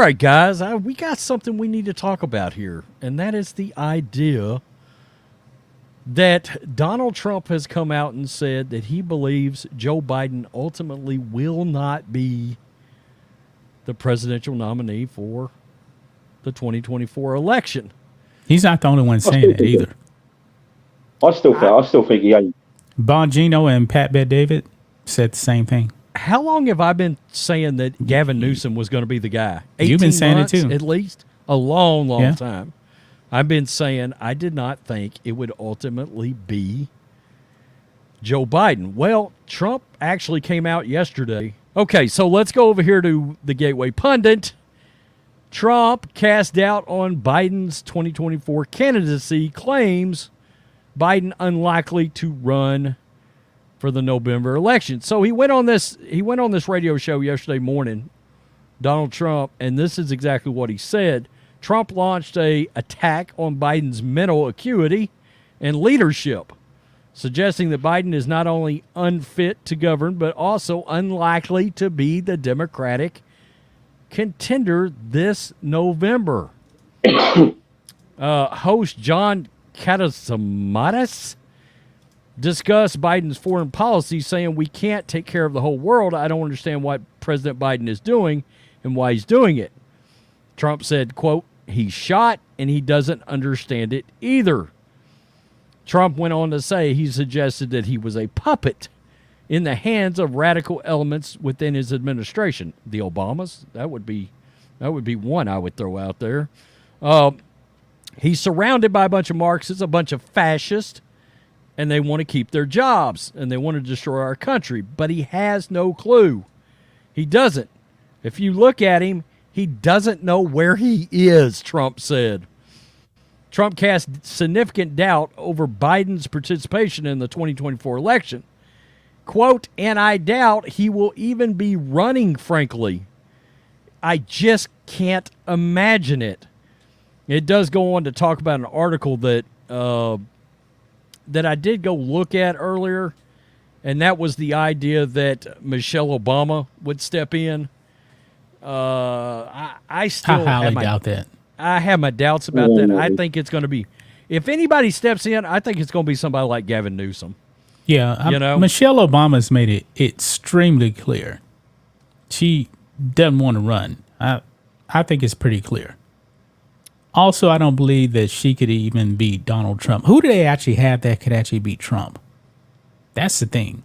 right, guys, we got something we need to talk about here, and that is the idea that Donald Trump has come out and said that he believes Joe Biden ultimately will not be the presidential nominee for the 2024 election. He's not the only one saying that either. I still think he ain't. Bongino and Pat Bet-David said the same thing. How long have I been saying that Gavin Newsom was going to be the guy? 18 You've been saying months, it too. At least a long time. I've been saying I did not think it would ultimately be Joe Biden. Well, Trump actually came out yesterday. Okay, so let's go over here to the Gateway Pundit. Trump cast doubt on Biden's 2024 candidacy, claims Biden unlikely to run for the November election. So he went on this radio show yesterday morning, Donald Trump, and this is exactly what he said. Trump launched an attack on Biden's mental acuity and leadership, suggesting that Biden is not only unfit to govern, but also unlikely to be the Democratic contender this November. Host John Katsimatis discussed Biden's foreign policy, saying, "We can't take care of the whole world. I don't understand what President Biden is doing and why he's doing it." Trump said, quote, "He's shot and he doesn't understand it either." Trump went on to say he suggested that he was a puppet in the hands of radical elements within his administration. The Obamas, that would be one I would throw out there. He's surrounded by a bunch of Marxists, a bunch of fascists, and they want to keep their jobs, and they want to destroy our country. But he has no clue. He doesn't. If you look at him, he doesn't know where he is, Trump said. Trump cast significant doubt over Biden's participation in the 2024 election. Quote, "And I doubt he will even be running, frankly. I just can't imagine it." It does go on to talk about an article that I did go look at earlier, and that was the idea that Michelle Obama would step in. I still doubt that. I have my doubts about that. I think it's going to be, if anybody steps in, I think it's going to be somebody like Gavin Newsom. Yeah, Michelle Obama's made it extremely clear she doesn't want to run. I think it's pretty clear. Also, I don't believe that she could even beat Donald Trump. Who do they actually have that could actually beat Trump? That's the thing.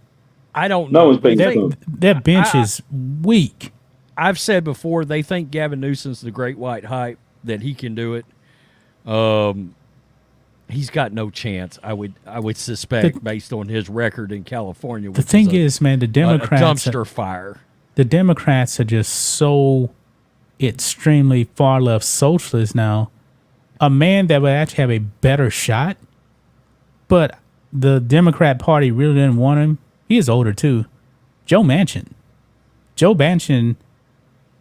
I don't know. That bench is weak. I've said before, they think Gavin Newsom's the great white hype, that he can do it. He's got no chance, I would suspect, based on his record in California. The thing is, man, the Democrats... a dumpster fire. The Democrats are just so extremely far left socialist now. A man that would actually have a better shot, but the Democrat Party really didn't want him. He is older too. Joe Manchin,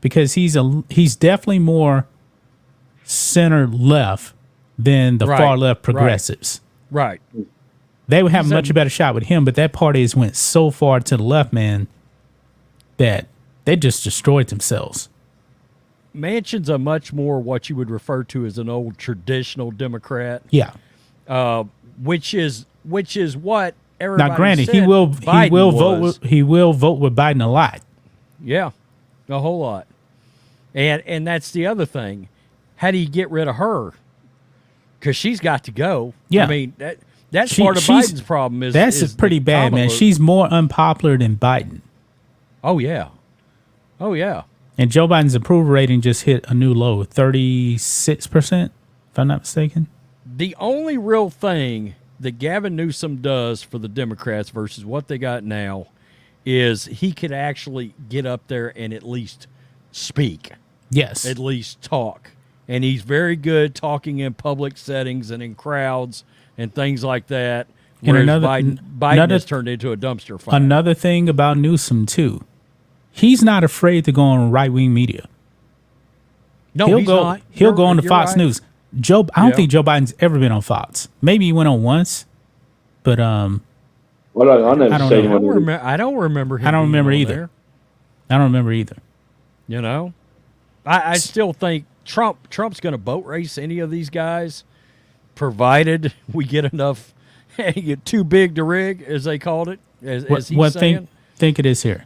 because he's definitely more center left than the far left progressives. Right. They would have a much better shot with him, but that party has went so far to the left, man, that they just destroyed themselves. Manchin's a much more what you would refer to as an old traditional Democrat. Yeah. Which is what everybody now, granted, said he will was. vote with Biden a lot. Yeah, a whole lot. And that's the other thing. How do you get rid of her? Because she's got to go. Yeah. I mean, that's part of Biden's problem. That's pretty bad, man. She's more unpopular than Biden. Oh, yeah. And Joe Biden's approval rating just hit a new low, 36%, if I'm not mistaken. The only real thing that Gavin Newsom does for the Democrats versus what they got now is he could actually get up there and at least speak. Yes. At least talk. And he's very good talking in public settings and in crowds and things like that. Whereas Biden has turned into a dumpster fire. Another thing about Newsom, too. He's not afraid to go on right-wing media. No, he's not. He'll go on to Fox News. I don't think Joe Biden's ever been on Fox. Maybe he went on once, but well, I don't remember him. I don't remember either. You know, I still think Trump's going to boat race any of these guys, provided we get enough, get too big to rig, as they called it, as he's saying. Think it is here.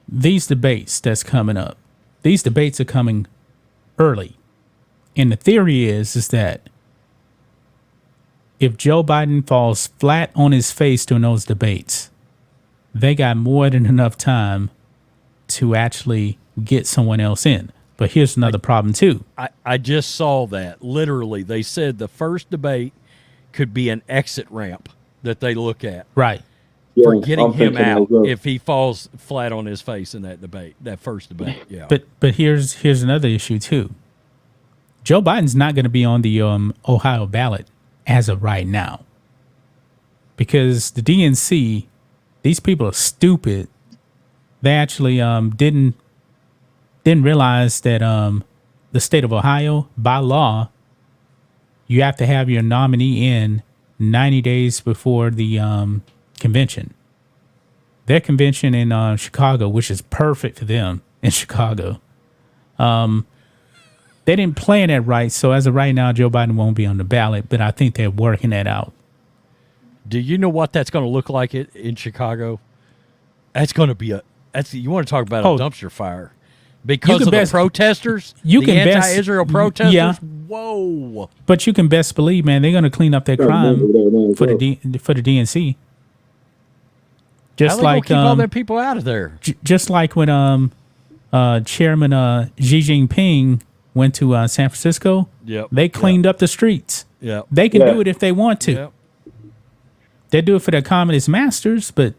These debates that's coming up, these debates are coming early. And the theory is that if Joe Biden falls flat on his face during those debates, they got more than enough time to actually get someone else in. But here's another problem, too. I just saw that. Literally, they said the first debate could be an exit ramp that they look at. Right. For getting him out if he falls flat on his face in that debate, that first debate. Yeah. But here's another issue, too. Joe Biden's not going to be on the Ohio ballot as of right now. Because the DNC, these people are stupid. They actually didn't realize that the state of Ohio, by law, you have to have your nominee in 90 days before the convention. Their convention in Chicago, which is perfect for them in Chicago, they didn't plan it right. So as of right now, Joe Biden won't be on the ballot, but I think they're working that out. Do you know what that's going to look like in Chicago? That's going to be you want to talk about a dumpster fire. Because of the protesters, the anti-Israel protesters. Yeah. Whoa! But you can best believe, man, they're going to clean up their crime for the DNC. Just like keep all their people out of there. Just like when Chairman Xi Jinping went to San Francisco. Yep. They cleaned up the streets. Yeah. They can do it if they want to. Yep. They do it for their communist masters, but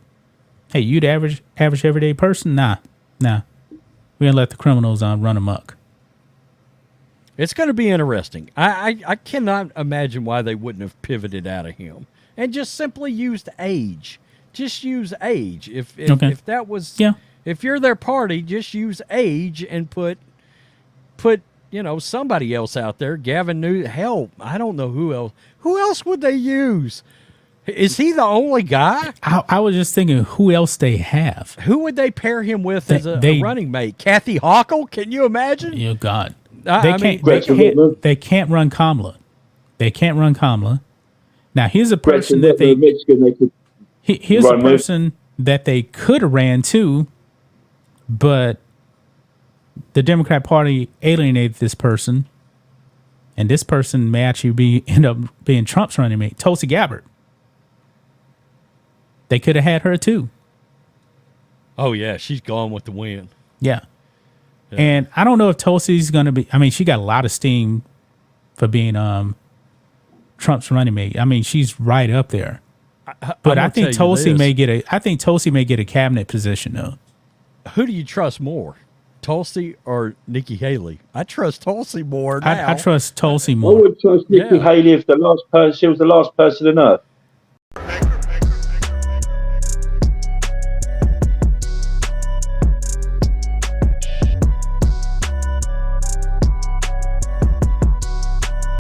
hey, you the average everyday person? Nah. We're going to let the criminals run amok. It's going to be interesting. I cannot imagine why they wouldn't have pivoted out of him and just simply used age. Just use age. If that was, if you're their party, just use age and put somebody else out there. Gavin Newsom. Hell, I don't know who else. Who else would they use? Is he the only guy? I was just thinking who else they have. Who would they pair him with as a running mate? Kathy Hochul? Can you imagine? Oh, God. They can't run Kamala. They can't run Kamala. Now, here's a person that they could have ran to, but the Democrat Party alienated this person, and this person may actually end up being Trump's running mate, Tulsi Gabbard. They could have had her too. Oh yeah, she's gone with the wind. Yeah. And I don't know if Tulsi's going to be. I mean, she got a lot of steam for being Trump's running mate. I mean, she's right up there. But I think Tulsi may get a cabinet position though. Who do you trust more, Tulsi or Nikki Haley? I trust Tulsi more now. I trust Tulsi more. I would trust Nikki Haley if she was the last person on earth.